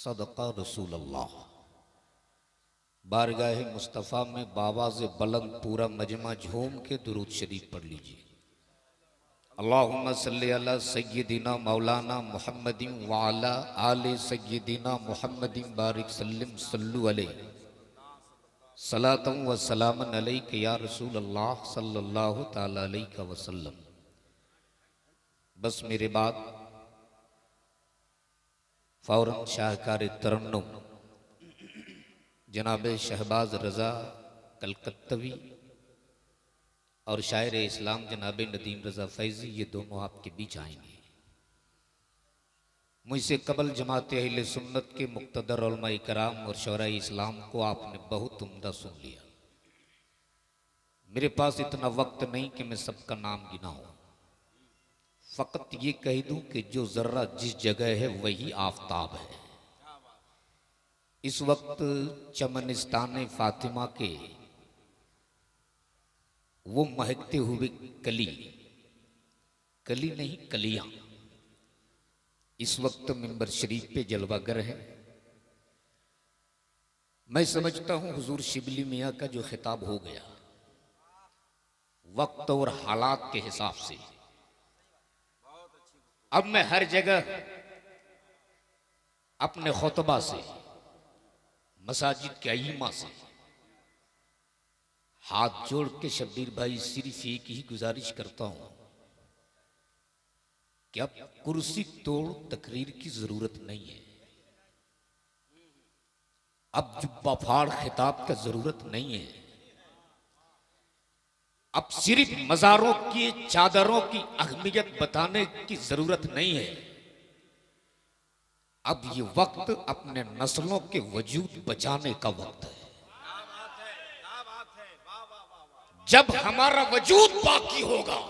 सदका रसूल अल्लाह। बारगाह मुस्तफ़ा में बावाज़ बुलंद पूरा मजमा झूम के दुरूद शरीफ पढ़ लीजिए। अल्लाहुम्मा सल्ली अला सय्यिदिना मौलाना मुहम्मदिन व अला आले सय्यिदिना मुहम्मदिन बारिक सल्लिम सल्लु अलैहि सलातम व सलामन अलैका या रसूल अल्लाह सल्लल्लाहु ताला अलैहि वसल्लम। बस मेरे बाद फौरन शाहकार तरन्नुम जनाब शहबाज रज़ा कलकत्तवी और शायर इस्लाम जनाब नदीम रज़ा फैज़ी, ये दोनों आपके बीच आएंगे। मुझसे कबल जमात अहले सुन्नत के मुक़्तदर उलमा इकराम और शौराए इस्लाम को आपने बहुत उम्दा सुन लिया। मेरे पास इतना वक्त नहीं कि मैं सबका नाम गिनाऊं, फ़कत ये कह दूं कि जो ज़र्रा जिस जगह है वही आफताब है। इस वक्त चमनिस्तान फातिमा के वो महकते हुए कली नहीं कलियां इस वक्त मिंबर शरीफ पे जलवागर है। मैं समझता हूं हुजूर शिबली मियाँ का जो खिताब हो गया वक्त और हालात के हिसाब से, अब मैं हर जगह अपने खुतबा से, मसाजिद के अइम्मा से हाथ जोड़ के शब्बीर भाई सिर्फ एक ही गुजारिश करता हूं कि अब कुर्सी तोड़ तकरीर की जरूरत नहीं है, अब जुब्बा फाड़ खिताब का जरूरत नहीं है, अब सिर्फ मज़ारों की चादरों की अहमियत बताने की जरूरत नहीं है। अब ये वक्त अपने नस्लों के वजूद बचाने का वक्त है। जब हमारा वजूद बाकी होगा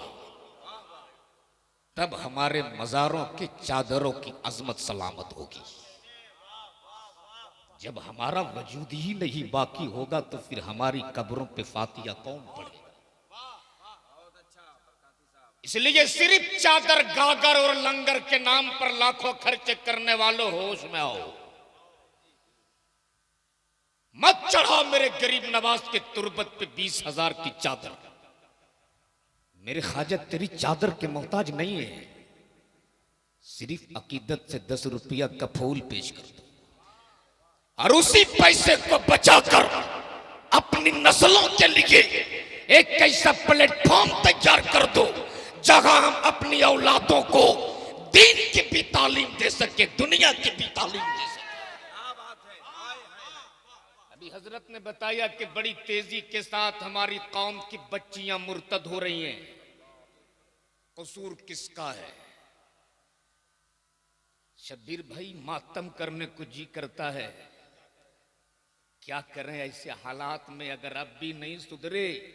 तब हमारे मज़ारों के चादरों की अजमत सलामत होगी। जब हमारा वजूद ही नहीं बाकी होगा तो फिर हमारी कब्रों पे फातिहा कौन पढ़ेगा? इसलिए सिर्फ चादर गागर और लंगर के नाम पर लाखों खर्च करने वालों होश में आओ, मत चढ़ाओ मेरे गरीब नवाज के तुरबत पे 20,000 की चादर। मेरे ख्वाजा तेरी चादर के मोहताज नहीं है, सिर्फ अकीदत से 10 रुपया का फूल पेश कर दो और उसी पैसे को बचाकर अपनी नस्लों के लिए एक ऐसा प्लेटफॉर्म तैयार कर दो जहां हम अपनी औलादों को दीन की भी तालीम दे सके, दुनिया की भी तालीम दे सके। अभी हजरत ने बताया कि बड़ी तेजी के साथ हमारी कौम की बच्चियां मुर्तद हो रही हैं। कसूर किसका है? शब्बीर भाई मातम करने को जी करता है, क्या करें ऐसे हालात में? अगर अब भी नहीं सुधरे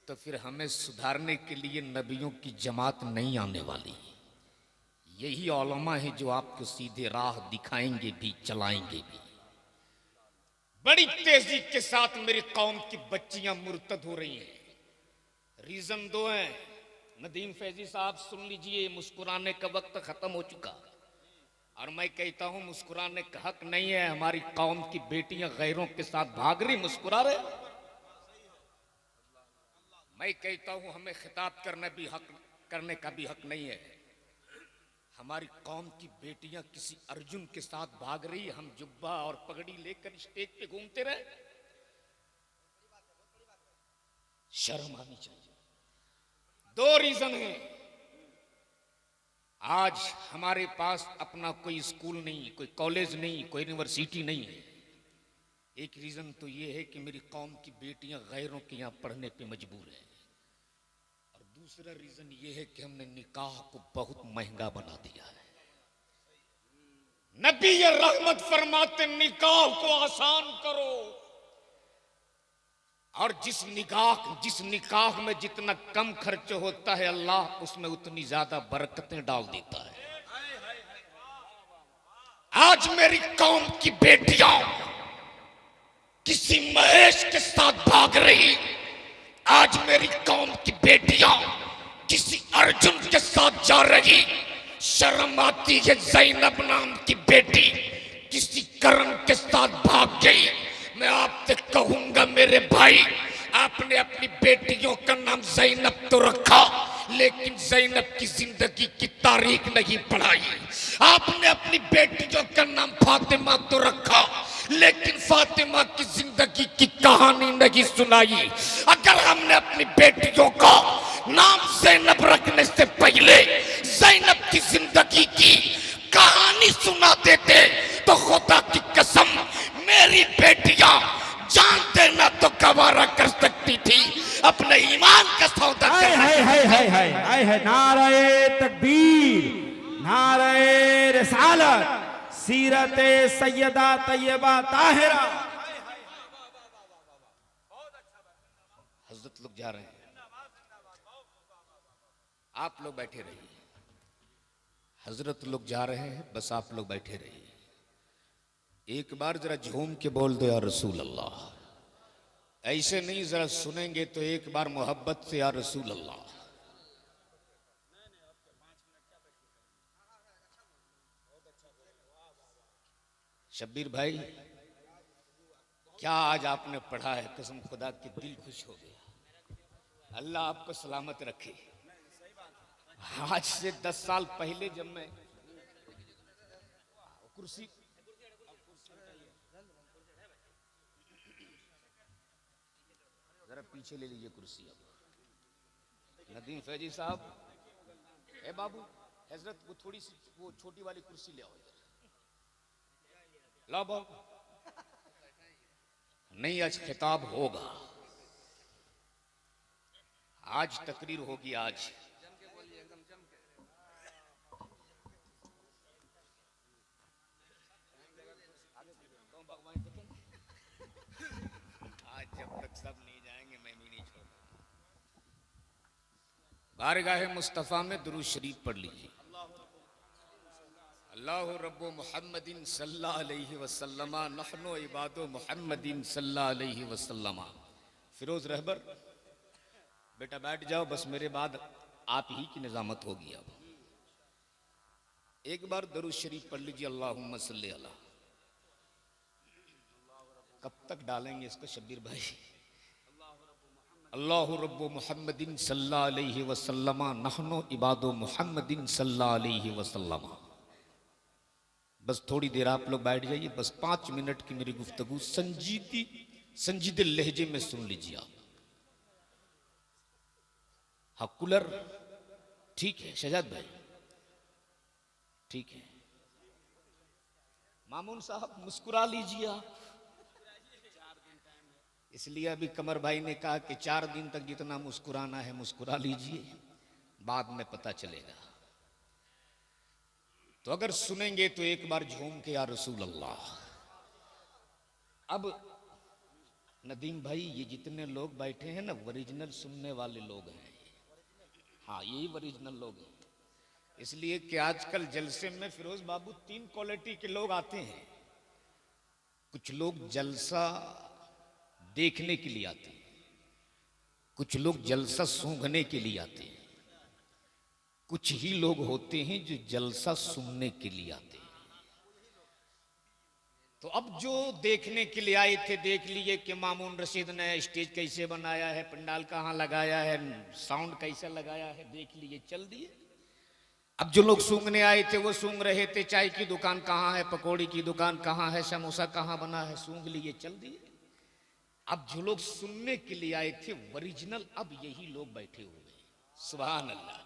तो फिर हमें सुधारने के लिए नबियों की जमात नहीं आने वाली। यही औलमा है जो आपको सीधे राह दिखाएंगे भी, चलाएंगे भी। बड़ी तेजी के साथ मेरी कौम की बच्चियां मुर्तद हो रही हैं। रीजन 2 हैं। नदीम फैजी साहब सुन लीजिए, मुस्कुराने का वक्त खत्म हो चुका और मैं कहता हूं मुस्कुराने का हक नहीं है। हमारी कौम की बेटियां गैरों के साथ भाग रही, मुस्कुरा रहे। मैं कहता हूं हमें खिताब करने का भी हक नहीं है। हमारी कौम की बेटियां किसी अर्जुन के साथ भाग रही, हम जुब्बा और पगड़ी लेकर स्टेज पे घूमते रहे। शर्म आनी चाहिए। 2 रीजन है। आज हमारे पास अपना कोई स्कूल नहीं, कोई कॉलेज नहीं, कोई यूनिवर्सिटी नहीं है। एक रीजन तो ये है कि मेरी कौम की बेटियां गैरों के यहां पढ़ने पे मजबूर है। दूसरा रीजन ये है कि हमने निकाह को बहुत महंगा बना दिया है। नबी ये रहमत फरमाते निकाह को आसान करो, और जिस निकाह में जितना कम खर्च होता है अल्लाह उसमें उतनी ज्यादा बरकतें डाल देता है। आज मेरी कौम की बेटियां किसी महेश के साथ भाग रही, आज मेरी कौम की बेटियां किसी अर्जुन के साथ जा रही। शर्म आती है। ज़ैनब नाम की बेटी किसी कर्म के साथ भाग गई, मैं आपसे कहूंगा मेरे भाई, आपने अपनी बेटियों का नाम ज़ैनब तो रखा, लेकिन ज़ैनब की जिंदगी की तारीख नहीं पढ़ाई। आपने अपनी बेटियों का नाम फातिमा तो रखा, लेकिन फातिमा की जिंदगी की कहानी नहीं सुनाई। अगर हमने अपनी बेटियों का नाम ज़ैनब रखने से पहले ज़ैनब की जिंदगी की कहानी सुना देते तो खुदा की कसम मेरी बेटियां जान देना तो गवारा कर सकती थी, अपने ईमान का सौदा है। नारे तकबीर, नारे रिसालत, सीरत सैयदा तैयबा ताहिरा। हजरत लोग जा रहे हैं, आप लोग बैठे रहिए। हजरत लोग जा रहे हैं, बस आप लोग बैठे रहिए। एक बार जरा झूम के बोल दो या रसूल अल्लाह। ऐसे नहीं, जरा सुनेंगे तो एक बार मोहब्बत से या रसूल अल्लाह। शब्बीर भाई, क्या आज आपने पढ़ा है, कसम खुदा की दिल खुश हो गया। अल्लाह आपको सलामत रखे। आज से 10 साल पहले जब मैं कुर्सी जरा पीछे ले लीजिए कुर्सी। अब नदीम फैजी साहब, ए बाबू हजरत वो थोड़ी सी वो छोटी वाली कुर्सी ले आओ इधर। ला बाबू, नहीं आज खिताब होगा, आज तकरीर होगी। आज जब तक सब नहीं जाएंगे मैं भी नहीं छोड़ूंगा। बारगाह मुस्तफ़ा में दुरूद शरीफ पढ़ लीजिए। अल्लाहु रब्बु मुहम्मदिन सल्लल्लाहु अलैहि वसल्लम नहनु इबादु मुहम्मदिन सल्लल्लाहु अलैहि वसल्लम। फिरोज रहबर बेटा बैठ जाओ, बस मेरे बाद आप ही की निजामत होगी। अब एक बार दुरूद शरीफ पढ़ लीजिए, अल्लाहुम्मा सल्ली अला। कब तक डालेंगे इसको शब्बीर भाई? अल्लाहु रब्बु मुहम्मदिन सल्लल्लाहु अलैहि वसल्लम नहनु इबादु मुहम्मदिन सल्लल्लाहु अलैहि वसल्लम। बस थोड़ी देर आप लोग बैठ जाइए, बस 5 मिनट की मेरी गुफ्तगू संजीदे लहजे में सुन लीजिए आप। हाँ कूलर ठीक है शहजाद भाई, ठीक है। मामून साहब मुस्कुरा लीजिए आप, इसलिए अभी कमर भाई ने कहा कि 4 दिन तक जितना मुस्कुराना है मुस्कुरा लीजिए, बाद में पता चलेगा। तो अगर सुनेंगे तो एक बार झूम के या रसूल अल्लाह। अब नदीम भाई, ये जितने लोग बैठे हैं ना, ओरिजिनल सुनने वाले लोग हैं। हाँ यही ओरिजिनल लोग हैं, इसलिए कि आजकल जलसे में फिरोज बाबू 3 क्वालिटी के लोग आते हैं। कुछ लोग जलसा देखने के लिए आते हैं, कुछ लोग जलसा सूंघने के लिए आते हैं, कुछ ही लोग होते हैं जो जलसा सुनने के लिए आते हैं। तो अब जो देखने के लिए आए थे देख लिए कि मामून रशीद ने स्टेज कैसे बनाया है, पंडाल कहाँ लगाया है, साउंड कैसा लगाया है, देख लिए चल दिए। अब जो लोग सूंघने आए थे वो सूंघ रहे थे, चाय की दुकान कहाँ है, पकौड़ी की दुकान कहाँ है, समोसा कहाँ बना है, सूंघ लिए चल दिए। अब जो लोग सुनने के लिए आए थे ओरिजिनल, अब यही लोग बैठे हुए हैं। सुभान अल्लाह।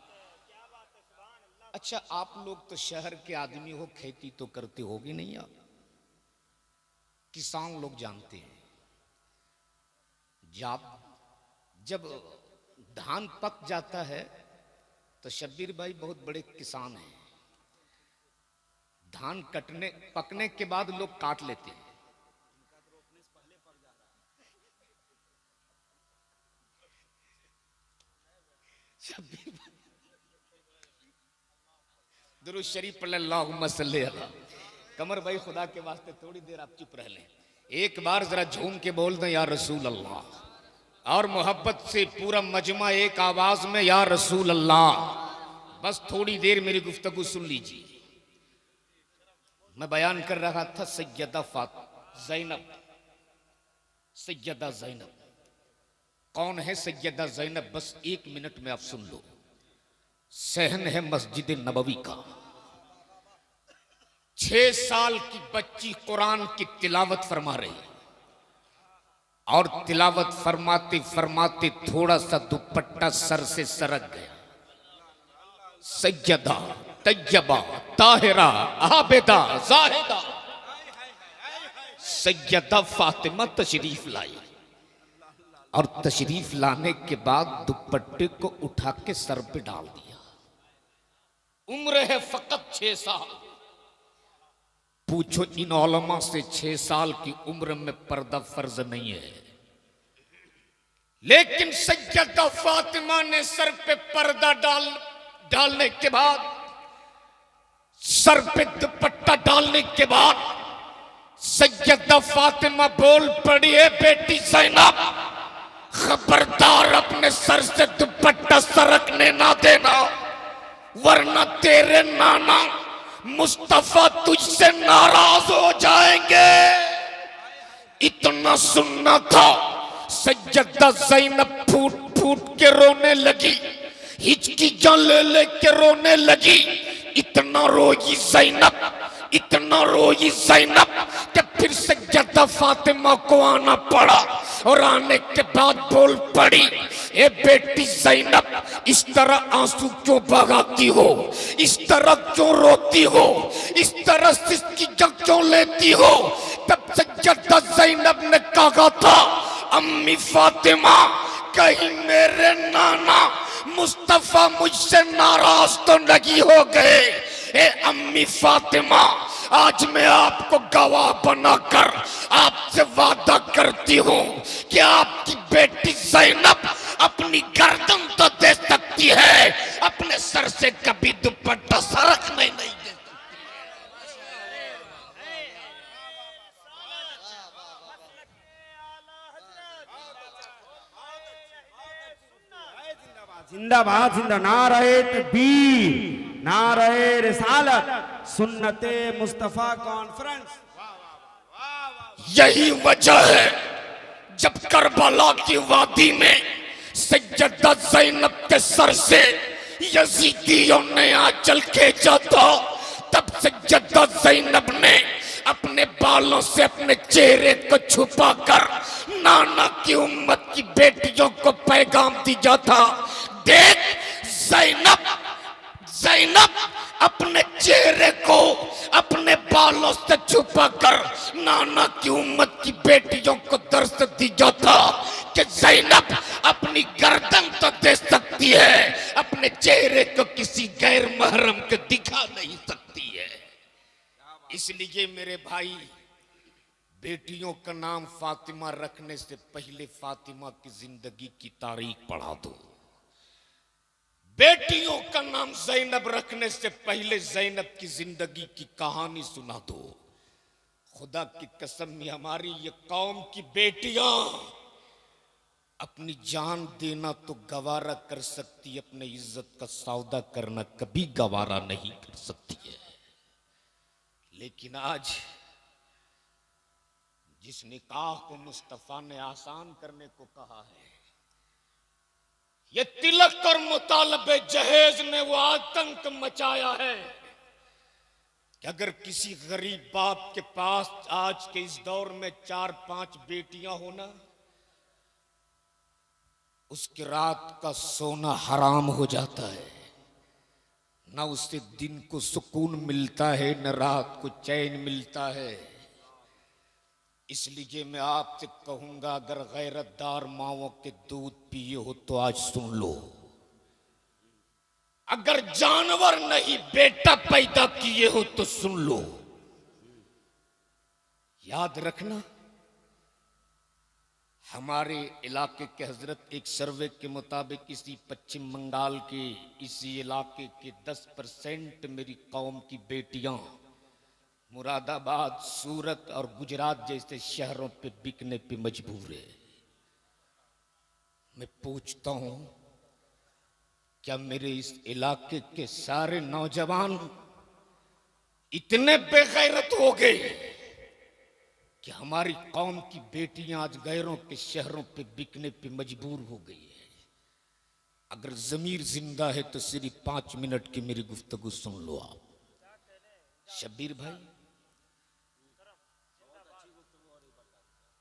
अच्छा आप लोग तो शहर के आदमी हो, खेती तो करते होगे नहीं आप, किसान लोग जानते हैं। जब धान पक जाता है तो शब्बीर भाई बहुत बड़े किसान हैं, धान पकने के बाद लोग काट लेते हैं। शब्बीर भाई दुरूद शरीफ पढ़ अल्लाहुम्मा सल्ली अला। कमर भाई खुदा के वास्ते थोड़ी देर आप चुप रह लें, एक बार जरा झूम के बोल दें या रसूल अल्लाह, और मोहब्बत से पूरा मजमा एक आवाज में या रसूल अल्लाह। बस थोड़ी देर मेरी गुफ्तगू सुन लीजिए। मैं बयान कर रहा था सैयदा जैनब। सैयदा जैनब कौन है? सैयदा जैनब बस 1 मिनट में आप सुन लो। सहन है मस्जिद नबवी का। 6 साल की बच्ची कुरान की तिलावत फरमा रही, और तिलावत फरमाते फरमाते थोड़ा सा दुपट्टा सर से सरक गया। सैयदा तैयबा ताहिरा आबिदा जाहिदा सैयदा फातिमा तशरीफ लाई, और तशरीफ लाने के बाद दुपट्टे को उठा के सर पे डाल दिया। उम्र है फकत 6 साल। पूछो इन उलमा से 6 साल की उम्र में पर्दा फर्ज नहीं है, लेकिन सैयदा फातिमा ने सर पे पर्दा डालने के बाद, सर पे दुपट्टा डालने के बाद सैयदा फातिमा बोल पड़ी है, बेटी ज़ैनब खबरदार अपने सर से दुपट्टा सरकने ना देना, वरना तेरे नाना मुस्तफा तुझसे नाराज हो जाएंगे। इतना सुनना था। सैयदा ज़ैनब फूट फूट के रोने लगी, हिचकिचां ले के रोने लगी। इतना रोई ज़ैनब, इतना रोई ज़ैनब कि फिर सैयदा फातिमा को आना पड़ा, और आने के बाद बोल पड़ी, ए बेटी ज़ैनब इस तरह आंसू क्यों बहाती हो, इस तरह क्यों रोती हो, इस तरह सिसकी जग क्यों लेती हो। तब सैयदा ज़ैनब ने कहा था, अम्मी फातिमा कहीं मेरे नाना मुस्तफा मुझसे नाराज तो नहीं हो गए। ए अम्मी फातिमा आज मैं आपको गवाह बनाकर आपसे वादा करती हूँ कि आपकी बेटी ज़ैनब अपनी गर्दन तो दे सकती है, अपने सर से कभी दुपट्टा सरकने नहीं दे सकती। जिंदाबाद जिंदा नारे तकबीर, नारे रिसालत, सुन्नते मुस्तफा कॉन्फ्रेंस। यही वजह है जब करबला की वादी में सैयदा ज़ैनब के सर से यजीदियों ने आंचल खींचा था, तब सैयदा ज़ैनब ने अपने बालों से अपने चेहरे को छुपाकर नाना की उम्मत की बेटियों को पैगाम दिया था। देख ज़ैनब अपने चेहरे को अपने बालों से छुपाकर नाना की उम्मत की बेटियों को दर्श दिया था कि ज़ैनब अपनी गर्दन तो दे सकती है, अपने चेहरे को किसी गैर महरम को दिखा नहीं सकती है। इसलिए मेरे भाई, बेटियों का नाम फातिमा रखने से पहले फातिमा की जिंदगी की तारीख पढ़ा दो। बेटियों का नाम ज़ैनब रखने से पहले ज़ैनब की जिंदगी की कहानी सुना दो। खुदा की कसम, हमारी ये कौम की बेटियां अपनी जान देना तो गवारा कर सकती, अपने इज्जत का सौदा करना कभी गवारा नहीं कर सकती है। लेकिन आज जिस निकाह को मुस्तफा ने आसान करने को कहा है, ये तिलक और मुतालबे जहेज ने वो आतंक मचाया है कि अगर किसी गरीब बाप के पास आज के इस दौर में 4-5 बेटियां हो ना, उसकी रात का सोना हराम हो जाता है। ना उससे दिन को सुकून मिलता है, न रात को चैन मिलता है। इसलिए मैं आपसे कहूंगा, अगर गैरतदार माओं के दूध पिए हो तो आज सुन लो। अगर जानवर नहीं बेटा पैदा किए हो तो सुन लो। याद रखना, हमारे इलाके के हजरत एक सर्वे के मुताबिक इसी पश्चिम बंगाल के इसी इलाके के 10% मेरी कौम की बेटियां मुरादाबाद, सूरत और गुजरात जैसे शहरों पे बिकने पे मजबूर है। मैं पूछता हूं, क्या मेरे इस इलाके के सारे नौजवान इतने बेगैरत हो गए कि हमारी कौम की बेटियां आज गैरों के शहरों पे बिकने पे मजबूर हो गई है। अगर जमीर जिंदा है तो सिर्फ 5 मिनट की मेरी गुफ्तगू सुन लो आप। शब्बीर भाई,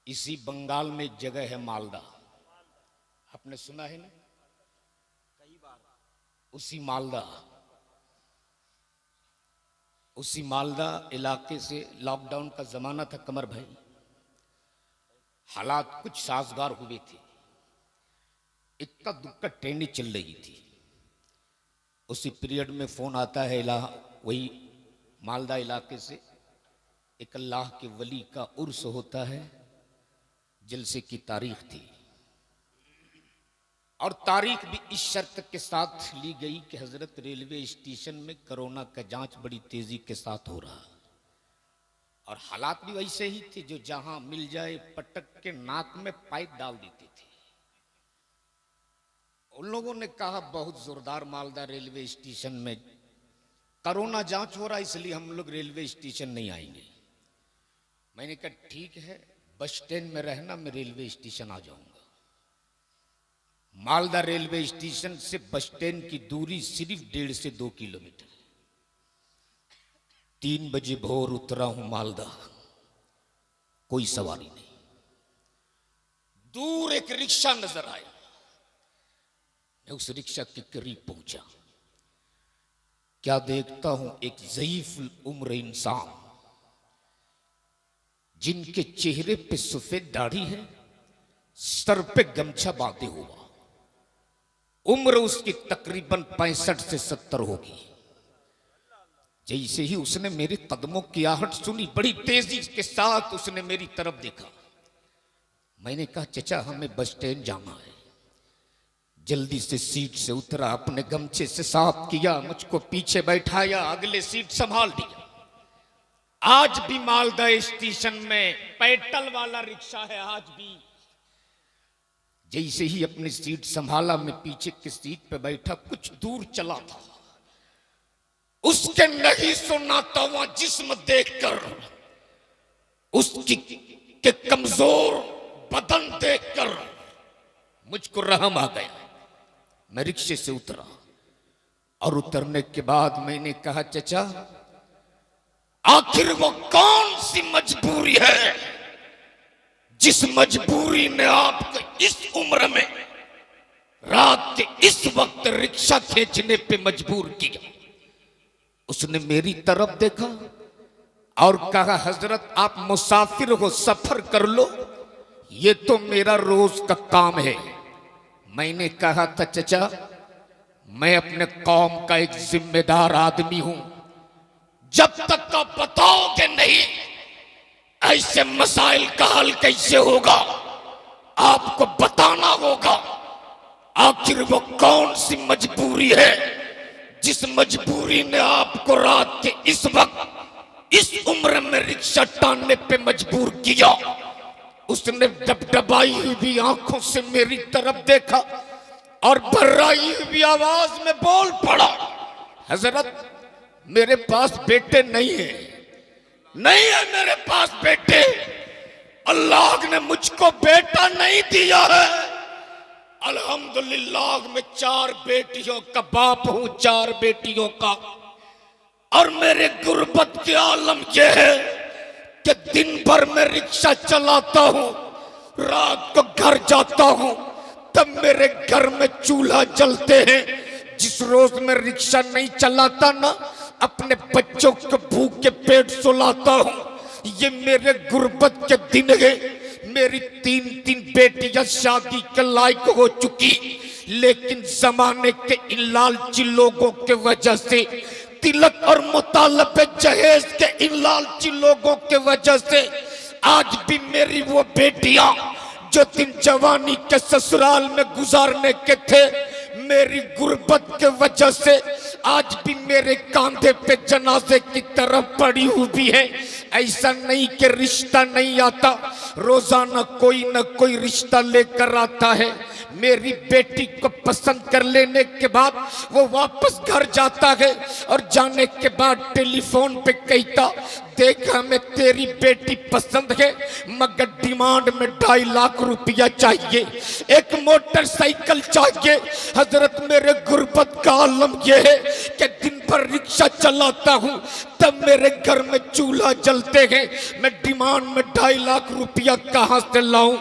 इसी बंगाल में एक जगह है मालदा, आपने सुना है ना? उसी मालदा इलाके से लॉकडाउन का जमाना था कमर भाई, हालात कुछ साजगार हुए थे, इक्का दुक्का ट्रेनें चल रही थी। उसी पीरियड में फोन आता है वही मालदा इलाके से, एक अल्लाह के वली का उर्स होता है, जलसे की तारीख थी और तारीख भी इस शर्त के साथ ली गई कि हजरत रेलवे स्टेशन में कोरोना का जांच बड़ी तेजी के साथ हो रहा और हालात भी वैसे ही थे, जो जहां मिल जाए पटक के नाक में पाइप डाल देते थे। उन लोगों ने कहा बहुत जोरदार मालदा रेलवे स्टेशन में कोरोना जांच हो रहा, इसलिए हम लोग रेलवे स्टेशन नहीं आएंगे। मैंने कहा ठीक है, बस स्टैंड में रहना, मैं रेलवे स्टेशन आ जाऊंगा। मालदा रेलवे स्टेशन से बस स्टैंड की दूरी सिर्फ 1.5 से 2 किलोमीटर। 3 बजे भोर उतरा हूं मालदा, कोई सवारी नहीं। दूर एक रिक्शा नजर आया, मैं उस रिक्शा के करीब पहुंचा। क्या देखता हूं, एक ज़ईफ उम्र इंसान जिनके चेहरे पे सफेद दाढ़ी है, सर पे गमछा बांधे हुआ, उम्र उसकी तकरीबन 65 से 70 होगी। जैसे ही उसने मेरे कदमों की आहट सुनी, बड़ी तेजी के साथ उसने मेरी तरफ देखा। मैंने कहा चचा, हमें बस स्टैंड जाना है। जल्दी से सीट से उतरा, अपने गमछे से साफ किया, मुझको पीछे बैठाया, अगले सीट संभाल दिया। आज भी मालदा स्टेशन में पेट्रोल वाला रिक्शा है, आज भी। जैसे ही अपनी सीट संभाला, मैं पीछे की सीट पे बैठा, कुछ दूर चला था, उसके नहीं सुनाता हुआ जिस्म देखकर, उसकी के कमजोर बदन देखकर मुझको रहम आ गया। मैं रिक्शे से उतरा और उतरने के बाद मैंने कहा चचा, आखिर वो कौन सी मजबूरी है जिस मजबूरी ने आपको इस उम्र में रात के इस वक्त रिक्शा खींचने पे मजबूर किया? उसने मेरी तरफ देखा और कहा, हजरत आप मुसाफिर हो, सफर कर लो, ये तो मेरा रोज का काम है। मैंने कहा था चचा, मैं अपने कौम का एक जिम्मेदार आदमी हूं, जब तक आप बताओगे नहीं ऐसे मसाइल का हल कैसे होगा, आपको बताना होगा। आखिर वो कौन सी मजबूरी है जिस मजबूरी ने आपको रात के इस वक्त इस उम्र में रिक्शा टानने पे मजबूर किया? उसने डबडबाई हुई आंखों से मेरी तरफ देखा और भर्राई हुई आवाज में बोल पड़ा, हजरत मेरे पास बेटे नहीं है, नहीं है मेरे पास बेटे। अल्लाह ने मुझको बेटा नहीं दिया है। अल्हम्दुलिल्लाह मैं 4 बेटियों का बाप हूं, 4 बेटियों का। और मेरे गुर्बत के आलम यह है कि दिन भर मैं रिक्शा चलाता हूं, रात को घर जाता हूं, तब मेरे घर में चूल्हा जलते हैं। जिस रोज मैं रिक्शा नहीं चलाता ना, अपने बच्चों को भूख के पेट सुलाता हूं। ये मेरे गुर्बत के दिन है। मेरी 3 बेटियां शादी के लायक हो चुकी, लेकिन जमाने के इन लालची लोगों के वजह से, तिलक और मुतालबे जहेज के इन लालची लोगों के वजह से आज भी मेरी वो बेटियां जो दिन जवानी के ससुराल में गुजारने के थे, मेरी गुर्बत के वजह से आज भी मेरे कांधे पे जनाजे की तरफ पड़ी हुई है। ऐसा नहीं कि रिश्ता नहीं आता, रोजाना कोई न कोई रिश्ता लेकर आता है। मेरी बेटी को पसंद कर लेने के बाद वो वापस घर जाता है और जाने के बाद टेलीफोन पे कहता, देखा मैं तेरी बेटी पसंद है मगर डिमांड में 2.5 लाख रुपया चाहिए, एक मोटरसाइकिल चाहिए। हजरत मेरे गुर्बत का आलम यह है कि दिन भर रिक्शा चलाता हूँ तब मेरे घर में चूल्हा जलते हैं, मैं डिमांड में 2.5 लाख रुपया कहाँ से लाऊं?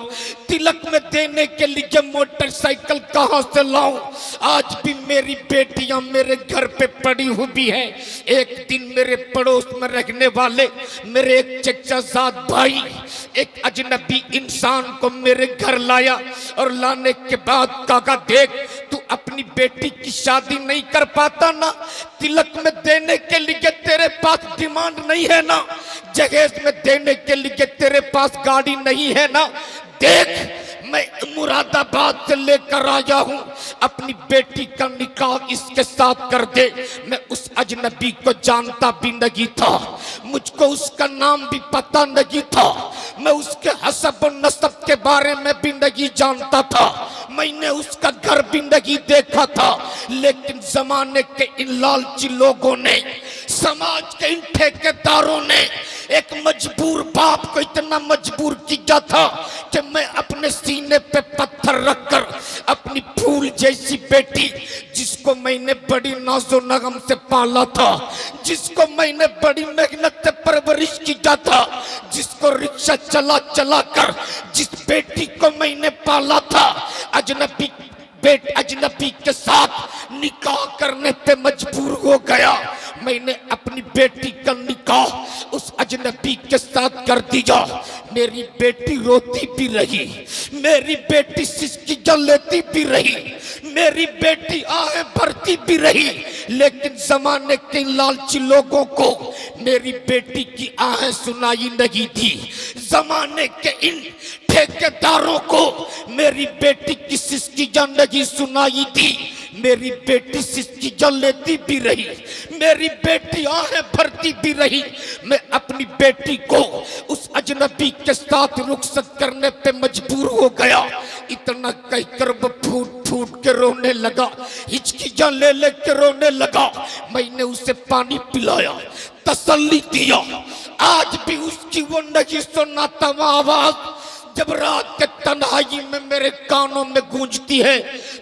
तिलक में देने के लिए मोटरसाइकिल कहाँ से लाऊं? आज भी मेरी बेटियां मेरे घर पे पड़ी हुई हैं। एक दिन मेरे पड़ोस में रहने वाले मेरे एक चचाजाद भाई एक अजनबी इंसान को मेरे घर लाया और लाने के बाद कहा, देख तू अपनी बेटी की शादी नहीं कर पाता ना, तिलक में देने के लिए तेरे पास डिमांड नहीं है ना, जहेज में देने के लिए तेरे पास गाड़ी नहीं है ना, देख मैं मुरादाबाद से लेकर आया हूं, अपनी बेटी का निकाह इसके साथ कर दे। मैं उस अजनबी को जानता भी नहीं था, मुझको उसका नाम भी पता नहीं था, मैं उसके हसब और नसब के बारे में भी नहीं जानता था, मैंने उसका घर भी नहीं देखा था। लेकिन जमाने के इन लालची लोगों ने, समाज के इन ठेकेदारों ने एक मजबूर बाप को इतना मजबूर किया था कि मैं अपने सीने पे पत्थर रखकर अपनी फूल जैसी बेटी, जिसको मैंने बड़ी नाजो नगम से पाला था, जिसको मैंने बड़ी मेहनत से परवरिश किया था, जिसको रिक्शा चला चला कर जिस बेटी को मैंने पाला था, अजनबी के साथ निकाह करने पे मजबूर हो गया। मैंने अपनी बेटी का निकाह उस अजनबी के साथ कर दिया। मेरी बेटी रोती भी रही, मेरी बेटी सिसकियां लेती भी रही, मेरी बेटी आहें भरती भी रही, लेकिन जमाने के लालची लोगों को मेरी बेटी की आहें सुनाई नहीं थी। जमाने के इन ठेकेदारों को मेरी बेटी की सिसकियां नहीं सुनाई थी। मेरी बेटी सिसकियां लेती भी रही, मेरी बेटी आहें भरती भी रही। मैं अपनी बेटी को उस अजनबी के साथ रुखसत करने पे मजबूर हो गया। इतना कहकर वो फूट फूट के रोने लगा, हिचकियां ले ले के रोने लगा। मैंने उसे पानी पिलाया, तसल्ली दिया। आज भी उसकी वो नहीं सुनाता आवाज जब रात के तन्हाई में मेरे कानों में गूंजती है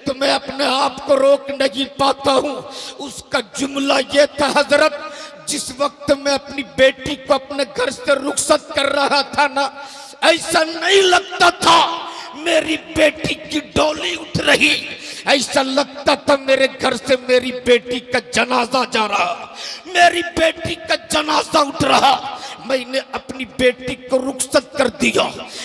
तो मैं अपने आप को रोक नहीं पाता हूँ। उसका जुमला ये था, हजरत जिस वक्त मैं अपनी बेटी को अपने घर से रुखसत कर रहा था ना, ऐसा नहीं लगता था मेरी बेटी की डोली उठ रही, ऐसा लगता था मेरे घर से मेरी बेटी का जनाजा जा रहा, मेरी बेटी का जनाजा उठ रहा। मैंने अपनी बेटी को रुखसत कर दिया,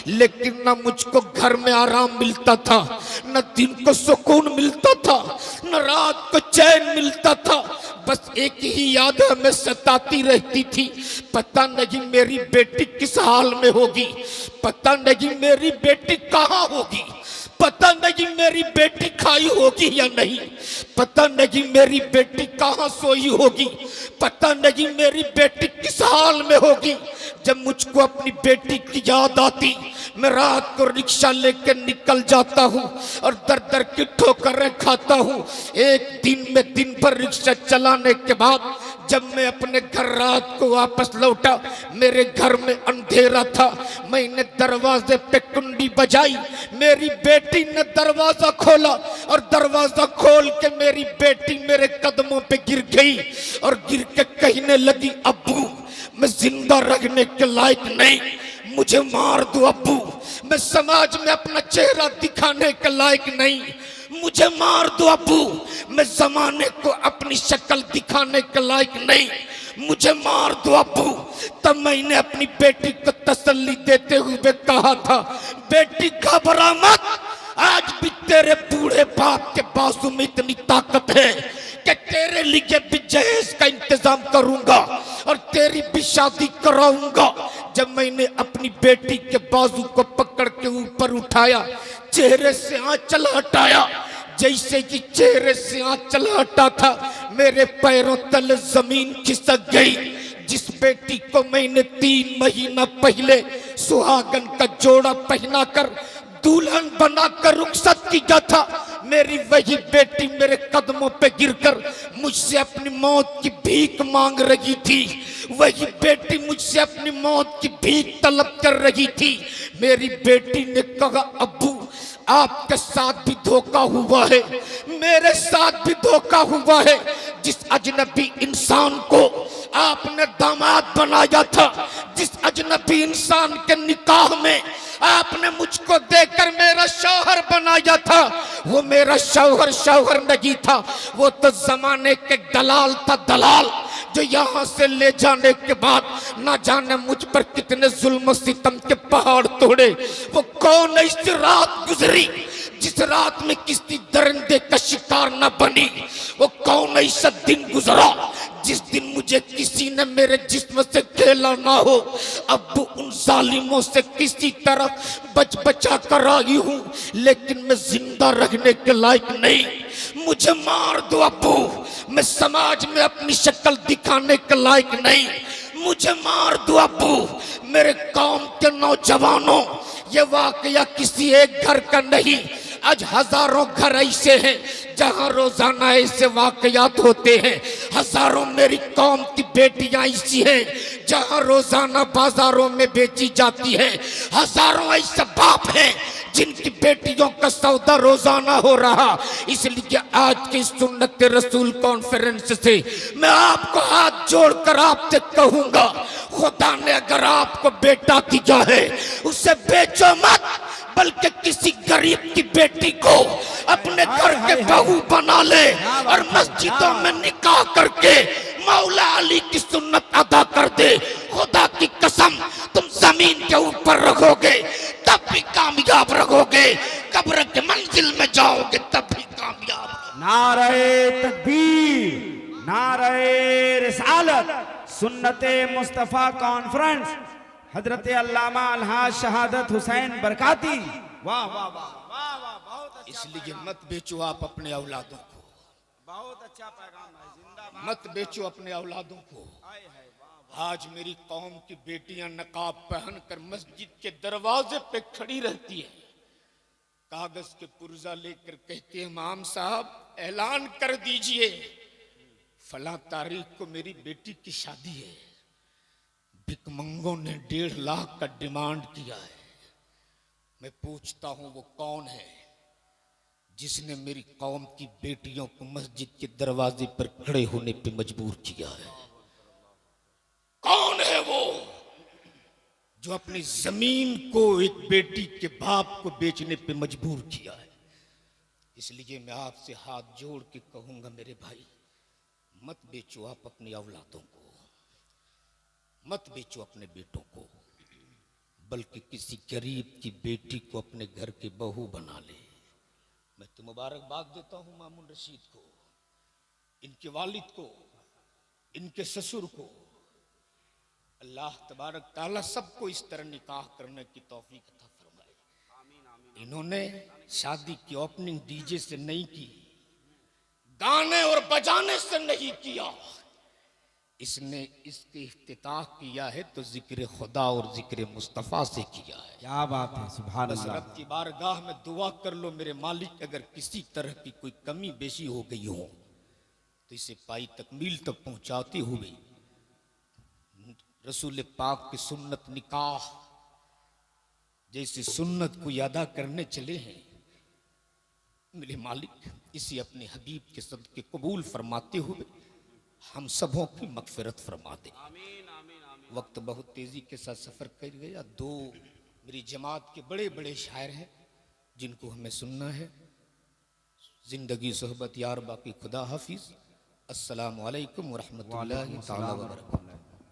लेकिन न मुझको घर में आराम मिलता था, न दिन को सुकून मिलता था, न रात को चैन मिलता था। बस एक ही याद हमें सताती रहती थी, पता नहीं मेरी बेटी किस हाल में होगी, पता नहीं मेरी बेटी कहाँ होगी, पता नहीं मेरी बेटी खाई होगी या नहीं, पता नहीं मेरी बेटी कहाँ सोई होगी, पता नहीं मेरी बेटी किस हाल में होगी। जब मुझको अपनी बेटी की याद आती, मैं रात को रिक्शा लेकर निकल जाता हूँ और दर दर की ठोकरें खाता हूँ। एक दिन में दिन भर रिक्शा चलाने के बाद जब मैं अपने घर रात को वापस लौटा, मेरे घर में अंधेरा था। मैंने दरवाजे पे कुंडी बजाई, मेरी बेटी ने दरवाजा खोला और दरवाजा खोल के मेरी बेटी मेरे कदमों पे गिर गई और गिर के कहने लगी, अब्बू मैं जिंदा रहने के लायक नहीं, मुझे मार दो अब्बू, मैं समाज में अपना चेहरा दिखाने के लायक नहीं, मुझे मार दो अब्बू, मैं जमाने को अपनी शक्ल दिखाने के लायक नहीं, मुझे मार दो अब्बू। तब मैंने अपनी बेटी को तसल्ली देते हुए कहा था, बेटी घबरा मत, आज भी तेरे बूढ़े बाप के बाजू में इतनी ताकत है कि तेरे लिए भी जहेज का इंतजाम करूंगा और तेरी भी शादी कराऊंगा। जब मैंने अपनी बेटी के बाजू को पकड़ के ऊपर उठाया, चेहरे से आंचल हटाया, जैसे कि चेहरे से आंचल हटा था, मेरे पैरों तले जमीन खिसक गई। जिस बेटी को मैंने 3 महीना पहले सुहागन का जोड़ा पहनाकर दुल्हन बनाकर रुखसत किया था, मेरी वही बेटी मेरे कदमों पे गिरकर मुझसे अपनी मौत की भीख मांग रही थी। वही बेटी मुझसे अपनी मौत की भीख तलब कर रही थी। मेरी बेटी ने कहा, अब्बू आपके साथ भी धोखा हुआ है, मेरे साथ भी धोखा हुआ है। जिस अजनबी इंसान को आपने दामाद बनाया था, जिस अजनबी इंसान के निकाह में आपने मुझको देकर मेरा शौहर बनाया था, वो मेरा शौहर नहीं था, वो तो जमाने के दलाल था, दलाल, जो यहाँ से ले जाने के बाद ना जाने मुझ पर कितने जुल्म सितम के पहाड़ तोड़े। वो कौन ऐसी रात गुजरी जिस रात में किसी दरिंदे का शिकार न बनी? वो कौन ऐसा दिन गुजरा जिस दिन मुझे किसी ने मेरे जिस्म से खेला ना हो? अब उन जालिमों से किसी तरह बचा कर आई हूँ, लेकिन मैं जिंदा रहने के लायक नहीं। मुझे मार दो अब्बू, मैं समाज में अपनी शक्ल दिखाने के लायक नहीं। मुझे मार दो अब्बू। मेरे कौम के नौजवानों, ये वाकया किसी एक घर का नहीं, आज हजारों घर ऐसे हैं जहां रोजाना ऐसे वाकयात होते हैं। हजारों मेरी कौम की बेटियां ऐसी हैं जहां रोजाना बाजारों में बेची जाती हैं। हजारों ऐसे बाप हैं जिनकी बेटियों का सौदा रोजाना हो रहा। इसलिए आज की सुन्नत रसूल कॉन्फ्रेंस से मैं आपको हाथ जोड़कर आपसे कहूंगा, खुदा ने अगर आपको बेटा दिया है उसे बेचो मत, बल्कि किसी गरीब की बेटी को अपने घर के बहू बना ले और मस्जिदों में निकाह करके मौला अली की सुन्नत अदा कर दे। खुदा की कसम, तुम जमीन के ऊपर रखोगे तब भी कामयाब रहोगे, कब्र के मंजिल में जाओगे तब भी कामयाब। नारे तकबीर, नारे रिसालत, सुन्नते मुस्तफा कॉन्फ्रेंस, हजरत अल्लामा अलहाज शहादत हुसैन बरकाती। वाह वाह वाह वाह वाह, बहुत अच्छा। इसलिए मत बेचो आप अपने औलादों को, बहुत अच्छा पैगाम है, जिंदाबाद। मत बेचो अपने औलादों को। आज मेरी कौम की बेटियां नकाब पहनकर मस्जिद के दरवाजे पे खड़ी रहती है, कागज के पुर्जा लेकर कहते हैं, इमाम साहब ऐलान कर दीजिए फला तारीख को मेरी बेटी की शादी है। भिकमंगों ने 1.5 लाख का डिमांड किया है। मैं पूछता हूं वो कौन है जिसने मेरी कौम की बेटियों को मस्जिद के दरवाजे पर खड़े होने पे मजबूर किया है? कौन है वो जो अपनी जमीन को एक बेटी के बाप को बेचने पे मजबूर किया है? इसलिए मैं आपसे हाथ जोड़ के कहूंगा, मेरे भाई, मत बेचो आप अपनी औलादों को, मत बेचो अपने बेटों को, बल्कि किसी गरीब की बेटी को अपने घर की बहू बना ले। मैं तो मुबारकबाद देता हूं मामून रशीद को, इनके वालिद को, इनके ससुर को। अल्लाह तबारक ताला सबको इस तरह निकाह करने की तौफीक अता फरमाए। इन्होंने शादी की ओपनिंग डीजे से नहीं की, गाने और बजाने से नहीं किया, इसने इसके इफ्तिताह किया है तो जिक्र खुदा और जिक्र मुस्तफ़ा से किया है। क्या बात है, सुभान अल्लाह। रब की बारगाह में दुआ कर लो, मेरे मालिक, अगर किसी तरह की कोई कमी बेशी हो गई हो तो इसे पाई तकमील तक पहुंचाते हुए रसूल पाक की सुन्नत निकाह जैसी सुन्नत को अदा करने चले हैं, मेरे मालिक इसे अपने हबीब के सदके कबूल फरमाते हुए हम सबों की मगफिरत फरमा दे। वक्त बहुत तेजी के साथ सफर कर गया। 2 मेरी जमात के बड़े बड़े शायर हैं जिनको हमें सुनना है। जिंदगी सोहबत यार बाकी, खुदा हाफिज। अस्सलामु अलैकुम व रहमतुल्लाहि तआला व बरकातहू।